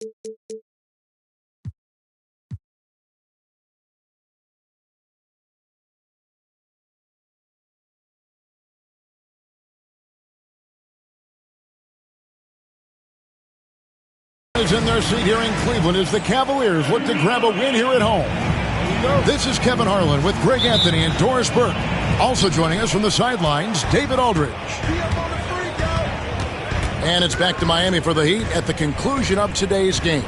In their seat here in Cleveland as the Cavaliers look to grab a win here at home. This is Kevin Harlan with Greg Anthony and Doris Burke. Also joining us from the sidelines, David Aldridge. And it's back to Miami for the Heat at the conclusion of today's game.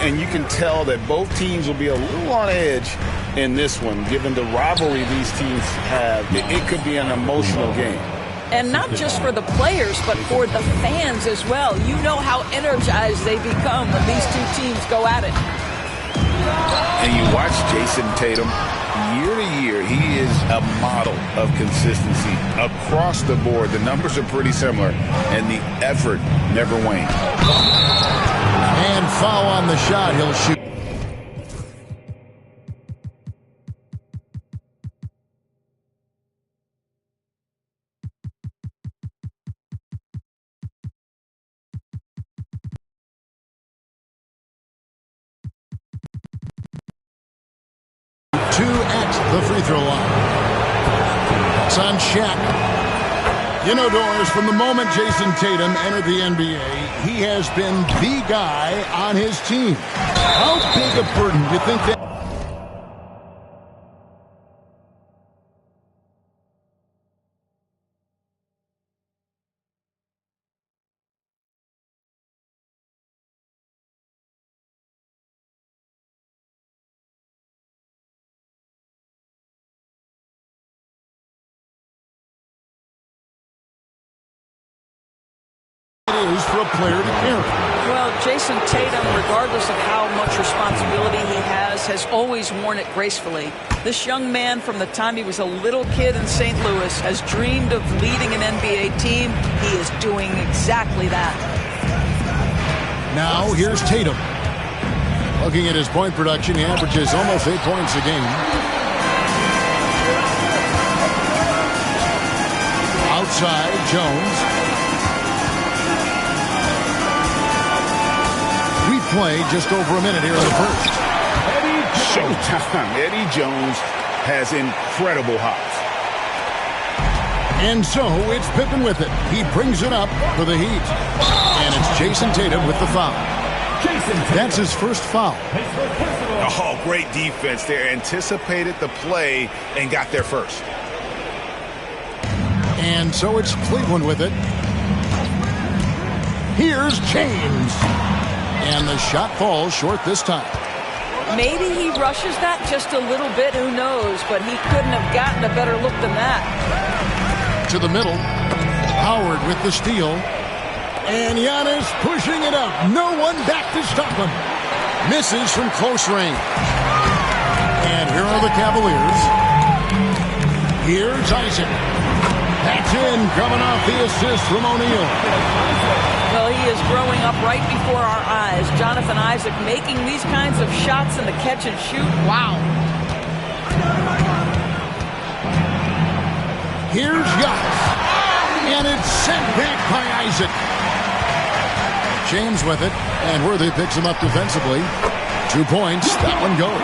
And you can tell that both teams will be a little on edge in this one, given the rivalry these teams have. It could be an emotional game. And not just for the players, but for the fans as well. You know how energized they become when these two teams go at it. And you watch Jason Tatum, year to year, he is a model of consistency. Across the board, the numbers are pretty similar, and the effort never wanes. And foul on the shot, he'll shoot. At the free throw line. It's on Shaq. You know, Doris, from the moment Jason Tatum entered the NBA, he has been the guy on his team. How big a burden do you think that... is for a player to carry? Well, Jason Tatum, regardless of how much responsibility he has always worn it gracefully. This young man, from the time he was a little kid in St. Louis, has dreamed of leading an NBA team. He is doing exactly that. Now, here's Tatum. Looking at his point production, he averages almost 8 points a game. Outside, Jones. Play just over a minute here in the first. Showtime. Eddie Jones has incredible hops. And so it's Pippen with it. He brings it up for the Heat. And it's Jason Tatum with the foul. That's his first foul. Oh, great defense there. Anticipated the play and got there first. And so it's Cleveland with it. Here's James. And the shot falls short this time. Maybe he rushes that just a little bit, who knows, but he couldn't have gotten a better look than that. To the middle, Howard with the steal. And Giannis pushing it up. No one back to stop him. Misses from close range. And here are the Cavaliers. Here's Isaac. That's in, coming off the assist from O'Neal. Well, he is growing up right before our eyes. Jonathan Isaac making these kinds of shots in the catch and shoot. Wow. Here's Giannis. And it's sent back by Isaac. James with it. And Worthy picks him up defensively. 2 points. That one goes.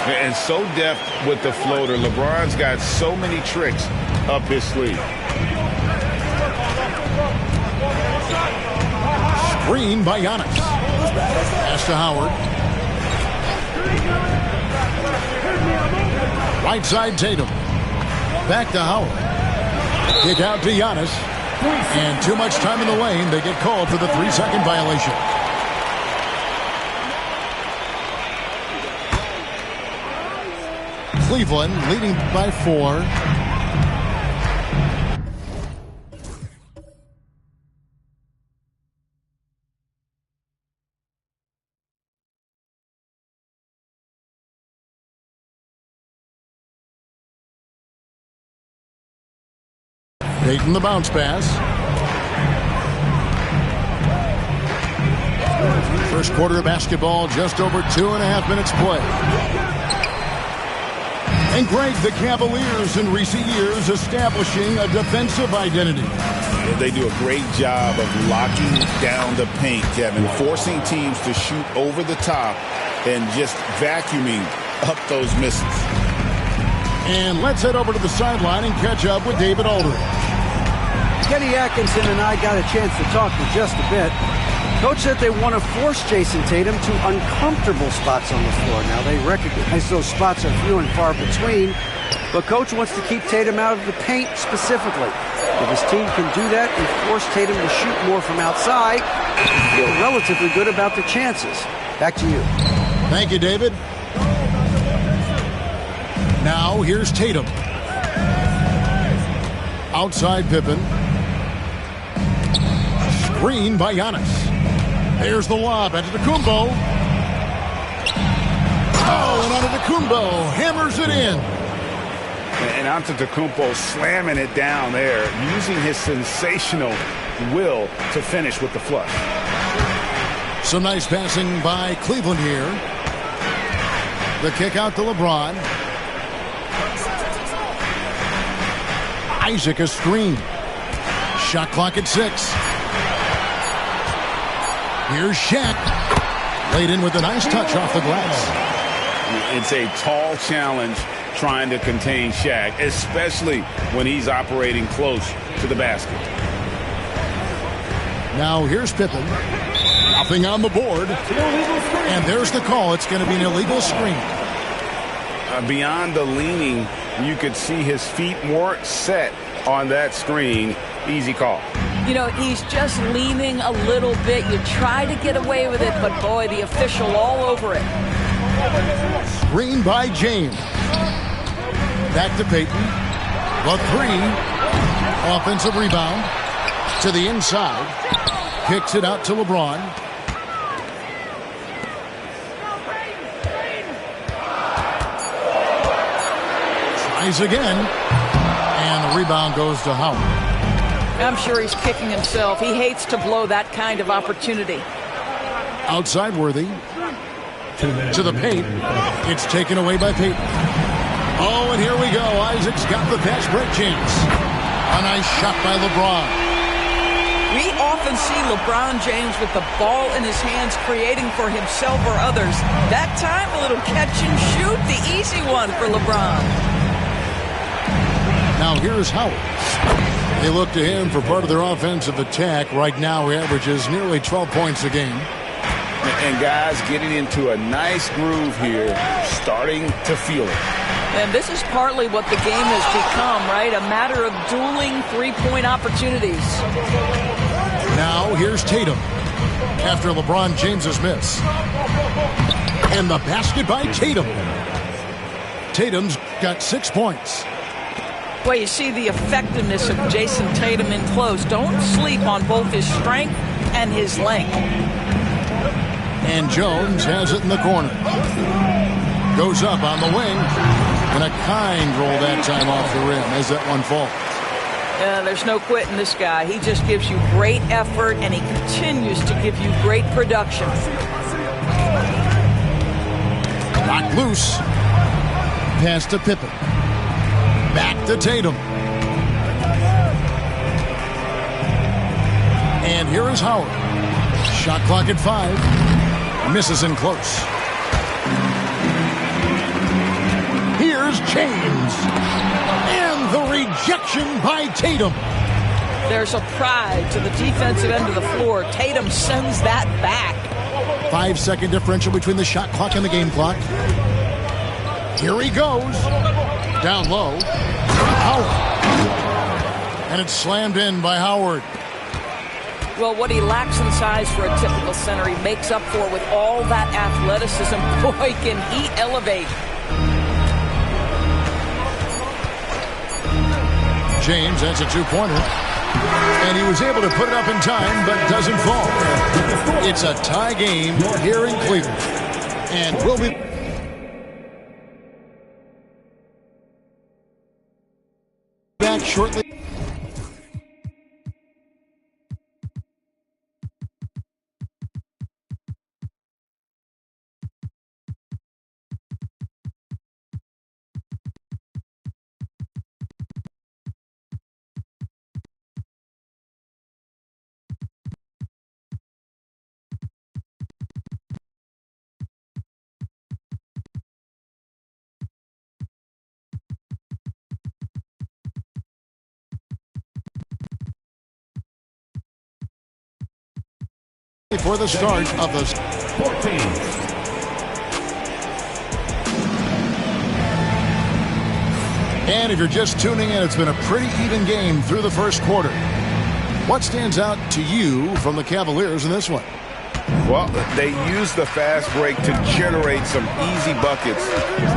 And so deft with the floater. LeBron's got so many tricks up his sleeve. Screen by Giannis. Pass to Howard. Right side Tatum. Back to Howard. Kick out to Giannis. And too much time in the lane. They get called for the 3-second violation. Cleveland leading by 4. Payton the bounce pass. First quarter of basketball, just over 2.5 minutes play. And Greg, the Cavaliers in recent years establishing a defensive identity. They do a great job of locking down the paint, Kevin, forcing teams to shoot over the top and just vacuuming up those misses. And let's head over to the sideline and catch up with David Aldridge. Kenny Atkinson and I got a chance to talk for just a bit. Coach said they want to force Jason Tatum to uncomfortable spots on the floor. Now, they recognize those spots are few and far between, but Coach wants to keep Tatum out of the paint specifically. If his team can do that and force Tatum to shoot more from outside, they feel relatively good about the chances. Back to you. Thank you, David. Now, here's Tatum. Outside Pippen. Screen by Giannis. There's the lob. Antetokounmpo. Oh, and Antetokounmpo hammers it in. And Antetokounmpo slamming it down there, using his sensational will to finish with the flush. Some nice passing by Cleveland here. The kick out to LeBron. Isaac a screen. Shot clock at 6. Here's Shaq. Laid in with a nice touch off the glass. It's a tall challenge trying to contain Shaq, especially when he's operating close to the basket. Now here's Pippen. Nothing on the board. And there's the call. It's going to be an illegal screen. Beyond the leaning, you could see his feet more set on that screen. Easy call. You know, he's just leaning a little bit. You try to get away with it, but boy, the official all over it. Screen by James. Back to Payton. The 3. Offensive rebound. To the inside. Kicks it out to LeBron. Tries again. And the rebound goes to Howard. I'm sure he's kicking himself. He hates to blow that kind of opportunity. Outside Worthy. To the paint. It's taken away by Payton. Oh, and here we go. Isaac's got the fast break chance. A nice shot by LeBron. We often see LeBron James with the ball in his hands creating for himself or others. That time, a little catch and shoot, the easy one for LeBron. Now here's Howard. They look to him for part of their offensive attack. Right now, he averages nearly 12 points a game. And guys getting into a nice groove here, starting to feel it. And this is partly what the game has become, right? A matter of dueling three-point opportunities. Now here's Tatum after LeBron James's miss. And the basket by Tatum. Tatum's got 6 points. Well, you see the effectiveness of Jason Tatum in close. Don't sleep on both his strength and his length. And Jones has it in the corner. Goes up on the wing. And a kind roll that time off the rim as that one falls. There's no quitting this guy. He just gives you great effort, and he continues to give you great production. Knocked loose. Pass to Pippen. Back to Tatum. And here is Howard. Shot clock at 5. Misses in close. Here's James. And the rejection by Tatum. There's a pride to the defensive end of the floor. Tatum sends that back. 5-second differential between the shot clock and the game clock. Here he goes. Down low. Howard. And it's slammed in by Howard. Well, what he lacks in size for a typical center, he makes up for with all that athleticism. Boy, can he elevate. James, that's a 2-pointer. And he was able to put it up in time, but doesn't fall. It's a tie game here in Cleveland. And we'll be back shortly. for the start of the 14. And if you're just tuning in, it's been a pretty even game through the first quarter. What stands out to you from the Cavaliers in this one? Well, they used the fast break to generate some easy buckets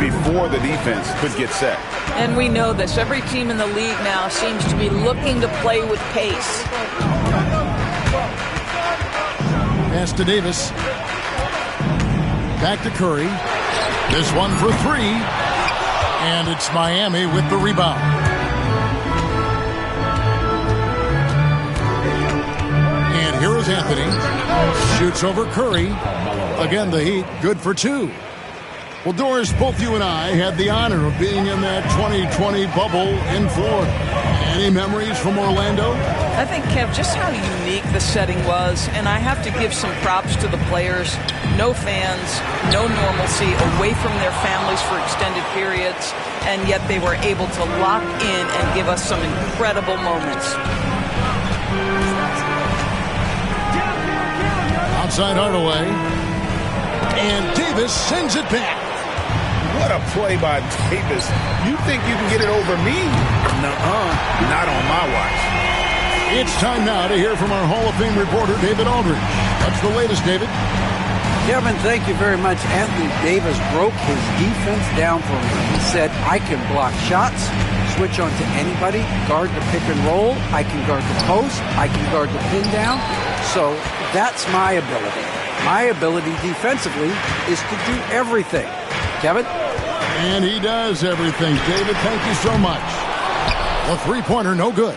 before the defense could get set. And we know this. Every team in the league now seems to be looking to play with pace. Pass to Davis. Back to Curry. This one for three. And it's Miami with the rebound. And here is Anthony. Shoots over Curry. Again, the Heat good for two. Well, Doris, both you and I had the honor of being in that 2020 bubble in Florida. Any memories from Orlando? I think, Kev, just how unique the setting was, and I have to give some props to the players. No fans, no normalcy, away from their families for extended periods, and yet they were able to lock in and give us some incredible moments. Outside Hardaway. And Davis sends it back. What a play by Davis. You think you can get it over me? Nuh-uh. Not on my watch. It's time now to hear from our Hall of Fame reporter, David Aldridge. What's the latest, David? Kevin, thank you very much. Anthony Davis broke his defense down for me. He said, I can block shots, switch on to anybody, guard the pick and roll, I can guard the post, I can guard the pin down. So that's my ability. My ability defensively is to do everything. Kevin? And he does everything. David, thank you so much. A three-pointer, no good.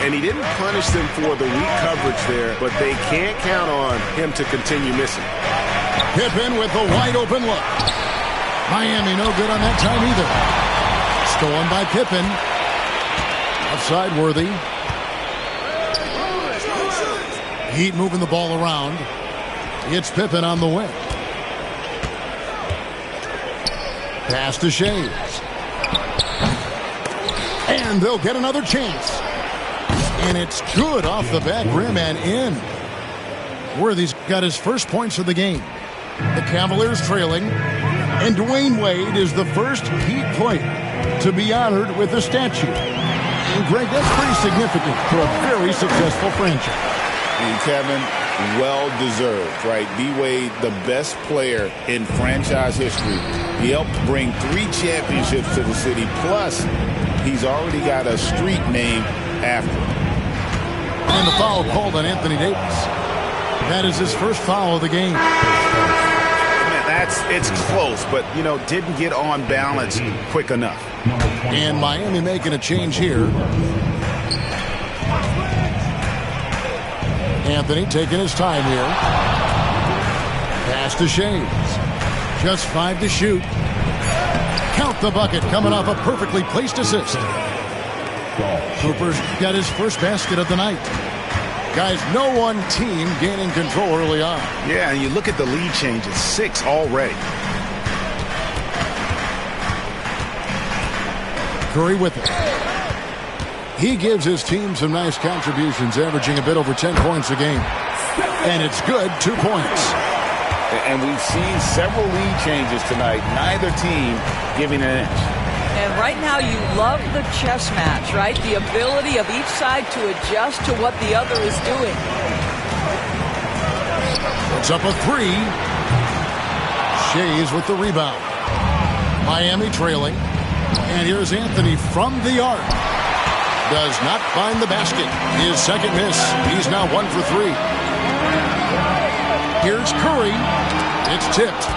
And he didn't punish them for the weak coverage there, but they can't count on him to continue missing. Pippen with a wide-open look. Miami no good on that time either. Stolen by Pippen. Outside Worthy. Heat moving the ball around. It's Pippen on the wing. Pass to Shaves. And they'll get another chance. And it's good off the back rim and in. Worthy's got his first points of the game. The Cavaliers trailing. And Dwayne Wade is the first Heat player to be honored with a statue. And Greg, that's pretty significant for a very successful franchise. And Kevin, well-deserved, right? D-Wade, the best player in franchise history. He helped bring 3 championships to the city. Plus, he's already got a street named after him. And the foul called on Anthony Davis. That is his first foul of the game. Man, it's close, but, didn't get on balance quick enough. And Miami making a change here. Anthony taking his time here. Pass to Shaves. Just 5 to shoot. Count the bucket coming off a perfectly placed assist. Cooper's got his first basket of the night. Guys, no one team gaining control early on. Yeah, and you look at the lead changes, 6 already. Curry with it. He gives his team some nice contributions, averaging a bit over 10 points a game. And it's good, 2 points. And we've seen several lead changes tonight. Neither team giving an inch. And right now you love the chess match, right? The ability of each side to adjust to what the other is doing. It's up a 3. Shays with the rebound. Miami trailing. And here's Anthony from the arc. Does not find the basket. His second miss. He's now 1 for 3. Here's Curry. It's tipped.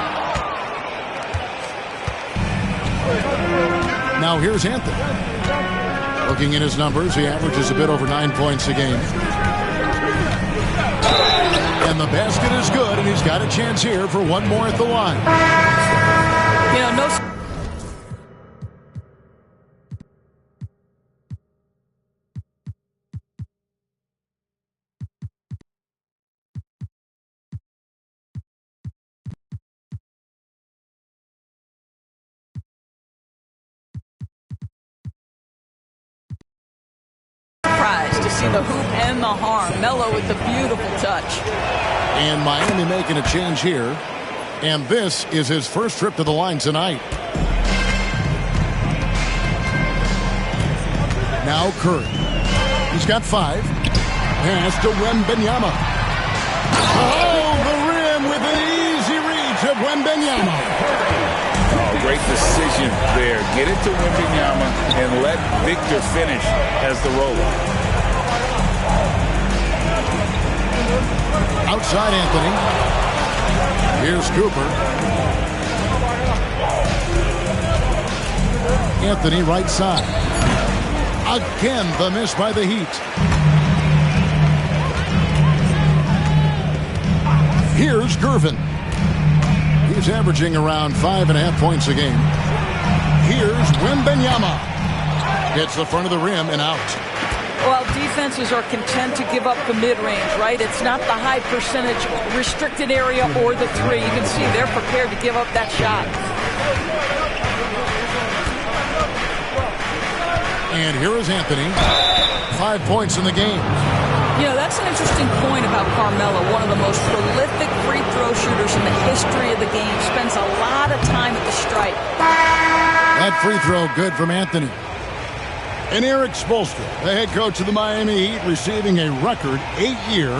Now here's Anthony. Looking at his numbers, he averages a bit over 9 points a game. And the basket is good, and he's got a chance here for one more at the line. No. To see the hoop and the harm. Melo with the beautiful touch. And Miami making a change here. And this is his first trip to the line tonight. Now Curry. He's got 5. Pass to Wembanyama. Oh, the rim with an easy reach of Wembanyama. Oh, great decision there. Get it to Wembanyama and let Victor finish as the roller. Outside Anthony. Here's Cooper. Anthony right side. Again, the miss by the Heat. Here's Gervin. He's averaging around 5.5 points a game. Here's Wembanyama. Hits the front of the rim and out. Well, defenses are content to give up the mid-range, right? It's not the high percentage restricted area or the 3. You can see they're prepared to give up that shot. And here is Anthony. 5 points in the game. You know, that's an interesting point about Carmelo, one of the most prolific free throw shooters in the history of the game. Spends a lot of time at the stripe. That free throw good from Anthony. And Eric Spoelstra, the head coach of the Miami Heat, receiving a record 8-year,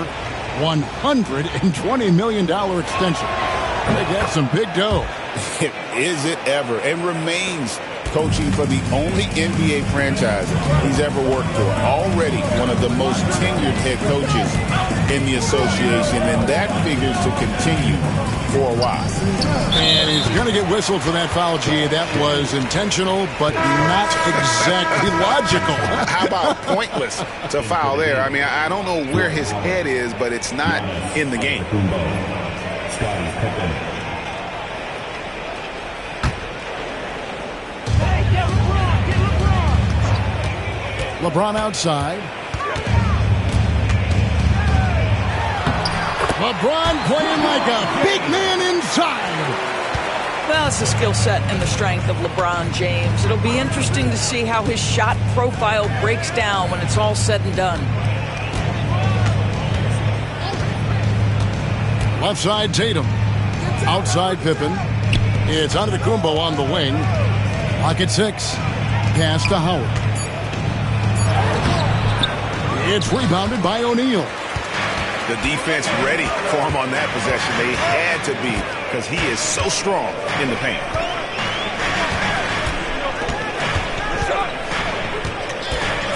$120 million extension. I think that's some big dough. Is it ever? And remains coaching for the only NBA franchise he's ever worked for. Already one of the most tenured head coaches in the association, and that figures to continue for a while. And he's going to get whistled for that foul, G. That was intentional, but not exactly logical. How about pointless to foul there? I mean, I don't know where his head is, but it's not in the game. LeBron outside. LeBron playing like a big man inside. Well, it's the skill set and the strength of LeBron James. It'll be interesting to see how his shot profile breaks down when it's all said and done. Left side Tatum. Outside Pippen. It's Antetokounmpo on the wing. Pocket 6. Pass to Howard. It's rebounded by O'Neal. The defense ready for him on that possession. They had to be, because he is so strong in the paint.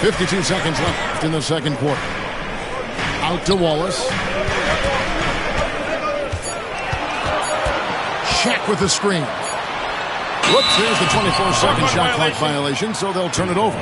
.52 seconds left in the second quarter. Out to Wallace. Shaq with the screen. Whoops, there's the 24-second shot clock violation, so they'll turn it over.